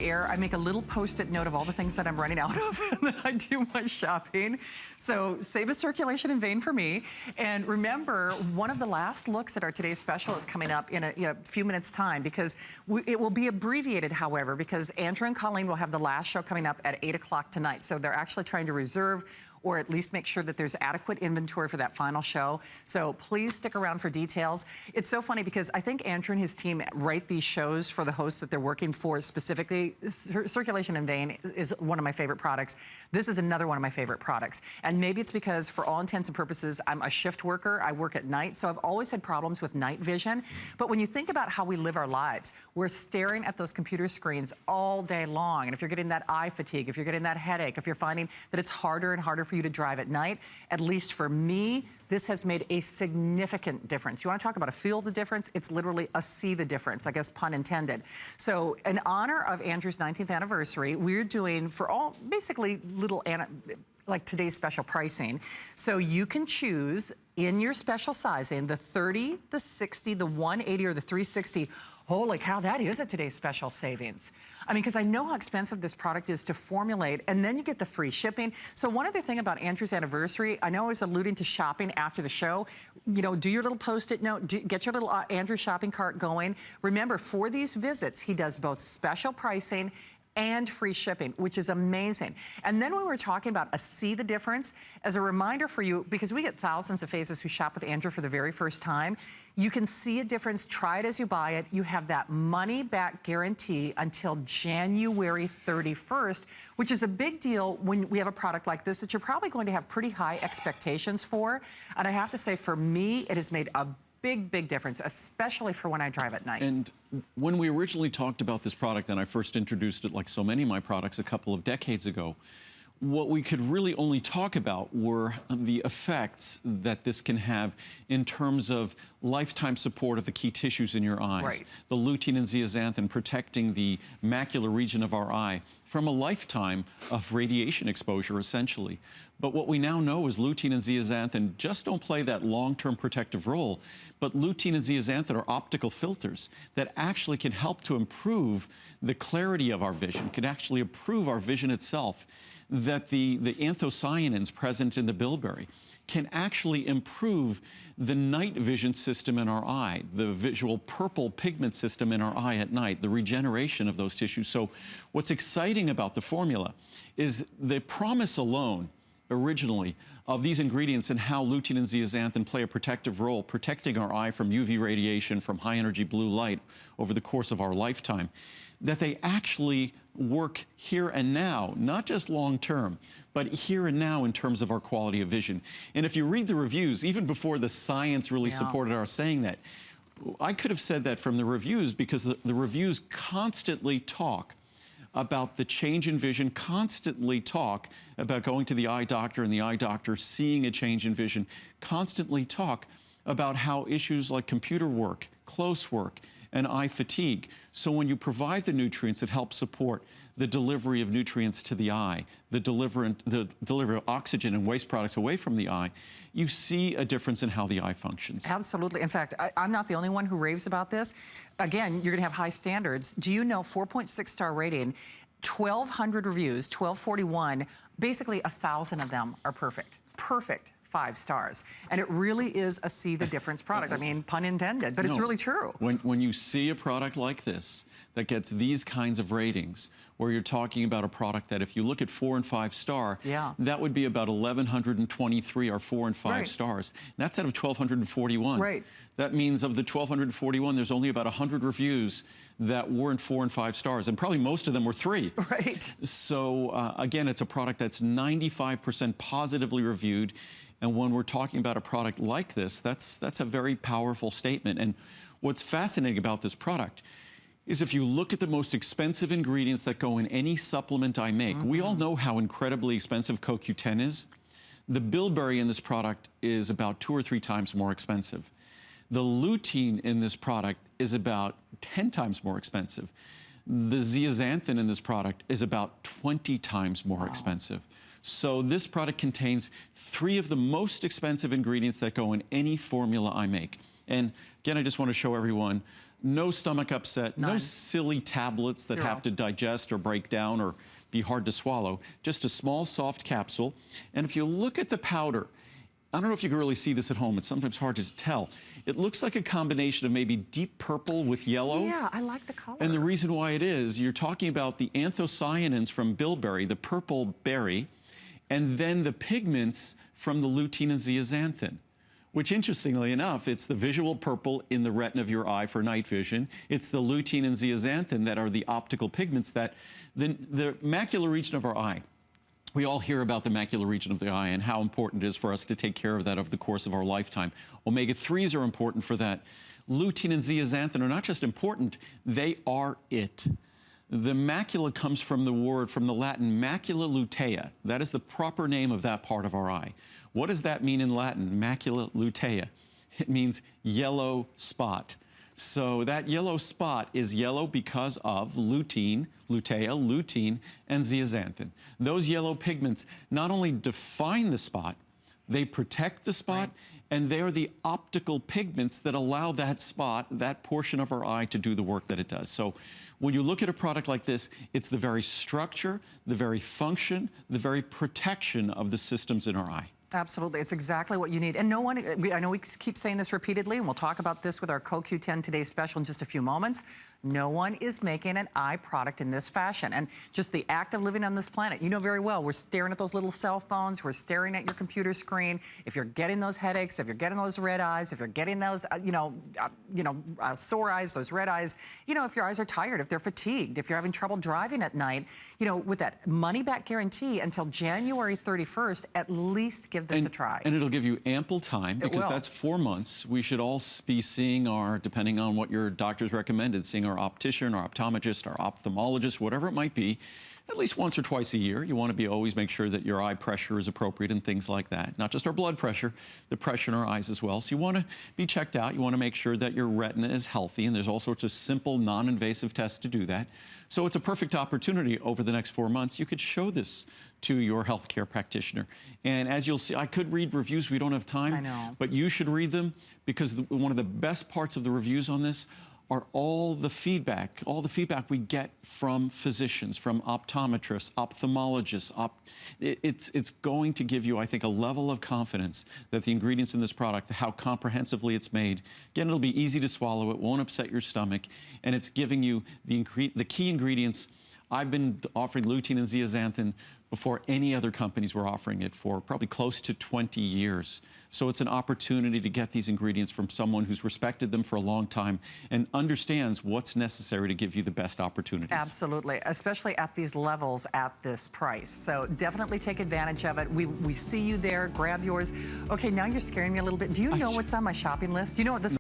I make a little post-it note of all the things that I'm running out of and then I do my shopping. So save a circulation in vein for me. And remember, one of the last looks at our today's special is coming up in a few minutes time, because it will be abbreviated, however, because Andrew and Colleen will have the last show coming up at 8 o'clock tonight. So they're actually trying to reserve or at least make sure that there's adequate inventory for that final show. So please stick around for details. It's so funny because I think Andrew and his team write these shows for the hosts that they're working for specifically. Circulation in Vein is one of my favorite products. This is another one of my favorite products. And maybe it's because, for all intents and purposes, I'm a shift worker. I work at night, so I've always had problems with night vision. But when you think about how we live our lives, we're staring at those computer screens all day long. And if you're getting that eye fatigue, if you're getting that headache, if you're finding that it's harder and harder for you to drive at night, at least for me, this has made a significant difference. You want to talk about a feel the difference? It's literally a see the difference, I guess pun intended. So in honor of Andrew's 19th anniversary, we're doing for all basically little like today's special pricing. So you can choose in your special sizing the 30, the 60, the 180, or the 360. Holy cow, that is a today's special savings. I mean, because I know how expensive this product is to formulate, and then you get the free shipping. So one other thing about Andrew's anniversary, I know I was alluding to shopping after the show. You know, do your little post-it note, get your little Andrew shopping cart going. Remember, for these visits, he does both special pricing and free shipping, which is amazing. And then when we were talking about a see the difference, as a reminder for you, because we get thousands of faces who shop with Andrew for the very first time, you can see a difference, try it as you buy it. You have that money back guarantee until January 31st, which is a big deal when we have a product like this that you're probably going to have pretty high expectations for. And I have to say, for me, it has made a big difference, especially for when I drive at night. And when we originally talked about this product, and I first introduced it, like so many of my products, a couple of decades ago, what we could really only talk about were the effects that this can have in terms of lifetime support of the key tissues in your eyes. Right. The lutein and zeaxanthin protecting the macular region of our eye from a lifetime of radiation exposure, essentially. But what we now know is lutein and zeaxanthin just don't play that long-term protective role, but lutein and zeaxanthin are optical filters that actually can help to improve the clarity of our vision, can actually improve our vision itself. That the anthocyanins present in the bilberry can actually improve the night vision system in our eye, the visual purple pigment system in our eye at night, the regeneration of those tissues. So what's exciting about the formula is the promise alone, originally, of these ingredients and how lutein and zeaxanthin play a protective role, protecting our eye from UV radiation, from high energy blue light over the course of our lifetime, that they actually work here and now, not just long term, but here and now in terms of our quality of vision. And if you read the reviews, even before the science really supported our saying that, I could have said that from the reviews, because the reviews constantly talk about the change in vision, constantly talk about going to the eye doctor and the eye doctor seeing a change in vision, constantly talk about how issues like computer work, close work, and eye fatigue. So when you provide the nutrients that help support the delivery of nutrients to the eye, the delivery of oxygen and waste products away from the eye, you see a difference in how the eye functions. Absolutely. In fact, I'm not the only one who raves about this. Again, you're gonna have high standards. Do you know 4.6 star rating, 1,200 reviews, 1,241, basically 1,000 of them are perfect. Perfect. 5 stars. And it really is a see the difference product. I mean, pun intended, but it's really true. When you see a product like this that gets these kinds of ratings, where you're talking about a product that if you look at 4 and 5 star, that would be about 1,123 are 4 and 5 stars. And that's out of 1,241. Right. That means of the 1,241, there's only about 100 reviews that weren't 4 and 5 stars, and probably most of them were 3. Right. So again, it's a product that's 95% positively reviewed. And when we're talking about a product like this, that's a very powerful statement. And what's fascinating about this product is if you look at the most expensive ingredients that go in any supplement I make, we all know how incredibly expensive CoQ10 is. The bilberry in this product is about 2 or 3 times more expensive. The lutein in this product is about 10 times more expensive. The zeaxanthin in this product is about 20 times more expensive. So this product contains 3 of the most expensive ingredients that go in any formula I make. And again, I just want to show everyone no stomach upset, no None. silly tablets that Zero. have to digest or break down or be hard to swallow. Just a small, soft capsule. And if you look at the powder, I don't know if you can really see this at home. It's sometimes hard to tell. It looks like a combination of maybe deep purple with yellow. Yeah, I like the color. And the reason why it is, you're talking about the anthocyanins from bilberry, the purple berry, and then the pigments from the lutein and zeaxanthin, which interestingly enough, it's the visual purple in the retina of your eye for night vision. It's the lutein and zeaxanthin that are the optical pigments that the macular region of our eye. We all hear about the macular region of the eye and how important it is for us to take care of that over the course of our lifetime. Omega-3s are important for that. Lutein and zeaxanthin are not just important, they are it. The macula comes from the word, from the Latin macula lutea. That is the proper name of that part of our eye. What does that mean in Latin, macula lutea? It means yellow spot. So that yellow spot is yellow because of lutein, lutea, lutein, and zeaxanthin. Those yellow pigments not only define the spot, they protect the spot, right, and they're the optical pigments that allow that spot, that portion of our eye, to do the work that it does. So when you look at a product like this, it's the very structure, the very function, the very protection of the systems in our eye. Absolutely. It's exactly what you need. And no one, I know we keep saying this repeatedly, and we'll talk about this with our CoQ10 Today's Special in just a few moments. No one is making an eye product in this fashion. And just the act of living on this planet, you know very well, we're staring at those little cell phones, we're staring at your computer screen. If you're getting those headaches, if you're getting those red eyes, if you're getting those, sore eyes, those red eyes, if your eyes are tired, if they're fatigued, if you're having trouble driving at night, with that money-back guarantee until January 31st, at least give this a try. And it'll give you ample time, because that's 4 months. We should all be seeing our, depending on what your doctor's recommended, seeing our optician, our optometrist, our ophthalmologist, whatever it might be, at least once or twice a year. You want to always make sure that your eye pressure is appropriate and things like that. Not just our blood pressure, the pressure in our eyes as well. So you want to be checked out. You want to make sure that your retina is healthy, and there's all sorts of simple, non-invasive tests to do that. So it's a perfect opportunity over the next 4 months. You could show this to your healthcare practitioner. And as you'll see, I could read reviews. We don't have time. I know. But you should read them, because one of the best parts of the reviews on this are all the feedback we get from physicians, from optometrists, ophthalmologists. It's going to give you, I think, a level of confidence that the ingredients in this product, how comprehensively it's made, again, it'll be easy to swallow, it won't upset your stomach, and it's giving you the key ingredients. I've been offering lutein and zeaxanthin before any other companies were offering it for probably close to 20 years. So it's an opportunity to get these ingredients from someone who's respected them for a long time and understands what's necessary to give you the best opportunities. Absolutely, especially at these levels, at this price. So definitely take advantage of it. We see you there, grab yours. Okay, now you're scaring me a little bit. Do you know what's on my shopping list? Do you know what this